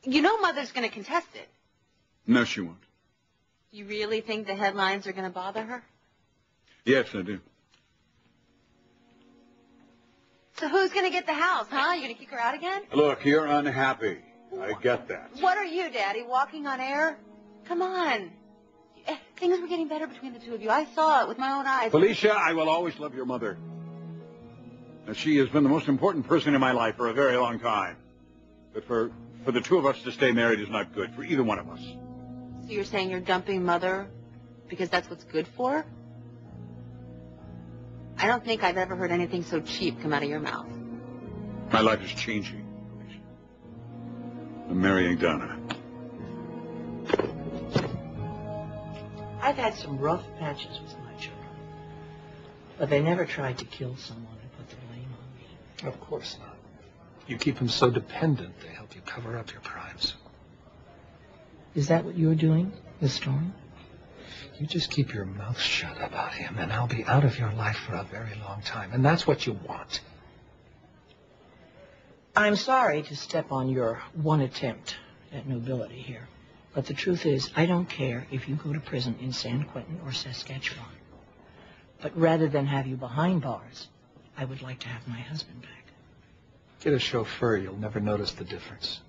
You know Mother's going to contest it. No, she won't. You really think the headlines are going to bother her? Yes, I do. So who's going to get the house, huh? You going to kick her out again? Look, you're unhappy. I get that. What are you, Daddy, walking on air? Come on. Things were getting better between the two of you. I saw it with my own eyes. Felicia, I will always love your mother. Now, she has been the most important person in my life for a very long time. But for the two of us to stay married is not good for either one of us. So you're saying you're dumping Mother because that's what's good for her? I don't think I've ever heard anything so cheap come out of your mouth. My life is changing. I'm marrying Donna. I've had some rough patches with my children, but they never tried to kill someone and put the blame on me. Of course not. You keep them so dependent, they help you cover up your crimes. Is that what you're doing, Miss Storm? You just keep your mouth shut about him, and I'll be out of your life for a very long time, and that's what you want. I'm sorry to step on your one attempt at nobility here, but the truth is, I don't care if you go to prison in San Quentin or Saskatchewan. But rather than have you behind bars, I would like to have my husband back. Get a chauffeur, you'll never notice the difference.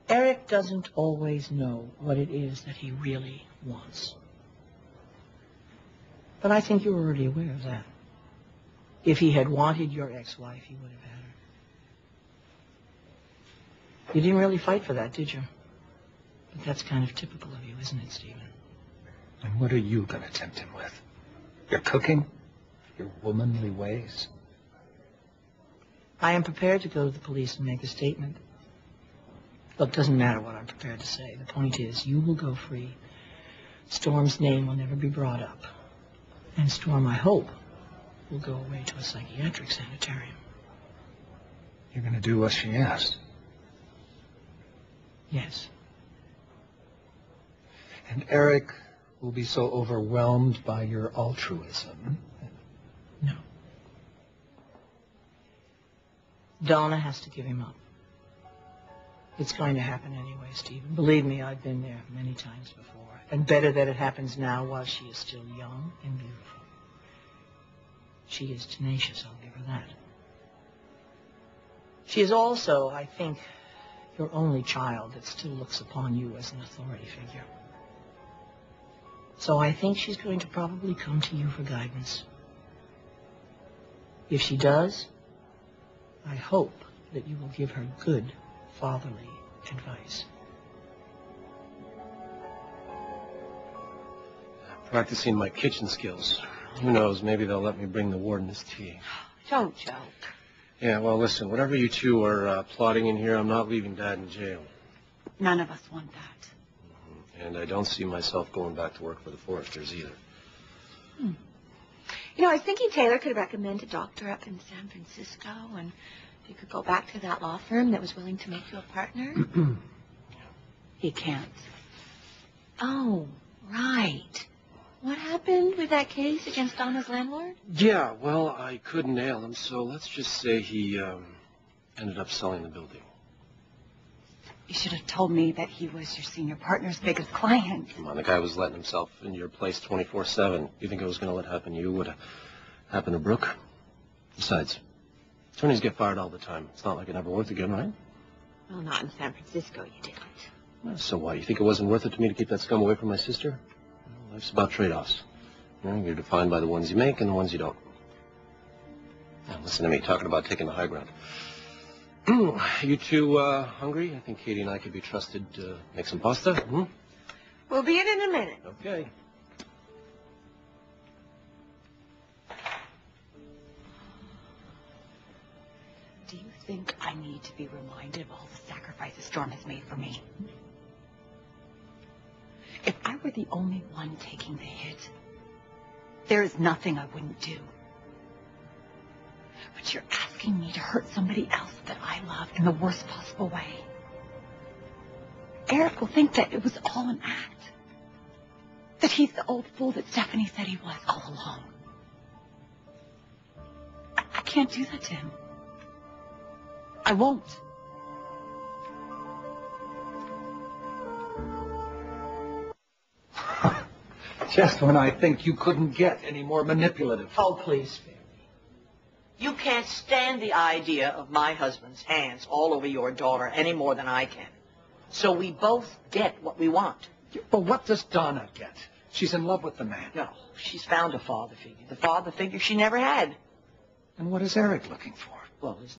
Eric doesn't always know what it is that he really wants. But I think you're already aware of that. If he had wanted your ex-wife, he would have had her. You didn't really fight for that, did you? But that's kind of typical of you, isn't it, Stephen? And what are you going to tempt him with? Your cooking? Your womanly ways? I am prepared to go to the police and make a statement. Look, it doesn't matter what I'm prepared to say. The point is, you will go free. Storm's name will never be brought up. And Storm, I hope, will go away to a psychiatric sanitarium. You're going to do what she asked? Yes. And Eric will be so overwhelmed by your altruism. No. Donna has to give him up. It's going to happen anyway, Stephen. Believe me, I've been there many times before. And better that it happens now while she is still young and beautiful. She is tenacious, I'll give her that. She is also, I think, your only child that still looks upon you as an authority figure. So I think she's going to probably come to you for guidance. If she does, I hope that you will give her good fatherly advice. Practicing my kitchen skills. Who knows, maybe they'll let me bring the warden his tea. Don't joke. Yeah, well, listen, whatever you two are plotting in here, I'm not leaving Dad in jail. None of us want that. And I don't see myself going back to work for the Foresters either. You know, I was thinking Taylor could recommend a doctor up in San Francisco, and you could go back to that law firm that was willing to make you a partner. He can't. Oh, right. What happened with that case against Donna's landlord? Yeah, well, I couldn't nail him, so let's just say he ended up selling the building. You should have told me that he was your senior partner's biggest client. Come on, the guy was letting himself into your place 24/7. You think it was going to let happen to you would have happened to Brooke? Besides, attorneys get fired all the time. It's not like it never worked again, right? Well, not in San Francisco, you didn't. Well, so what? You think it wasn't worth it to me to keep that scum away from my sister? Well, life's about trade-offs. You know, you're defined by the ones you make and the ones you don't. Now, listen to me, talking about taking the high ground. You two hungry? I think Katie and I could be trusted to make some pasta. Hmm? We'll be in a minute. Okay. Do you think I need to be reminded of all the sacrifices Storm has made for me? If I were the only one taking the hit, there is nothing I wouldn't do. But you're asking me to hurt somebody else that I love in the worst possible way. Eric will think that it was all an act. That he's the old fool that Stephanie said he was all along. I can't do that to him. I won't. Just when I think you couldn't get any more manipulative. Oh, please, Fairy. You can't stand the idea of my husband's hands all over your daughter any more than I can. So we both get what we want. But what does Donna get? She's in love with the man. No, she's found a father figure. The father figure she never had. And what is Eric looking for? Well, his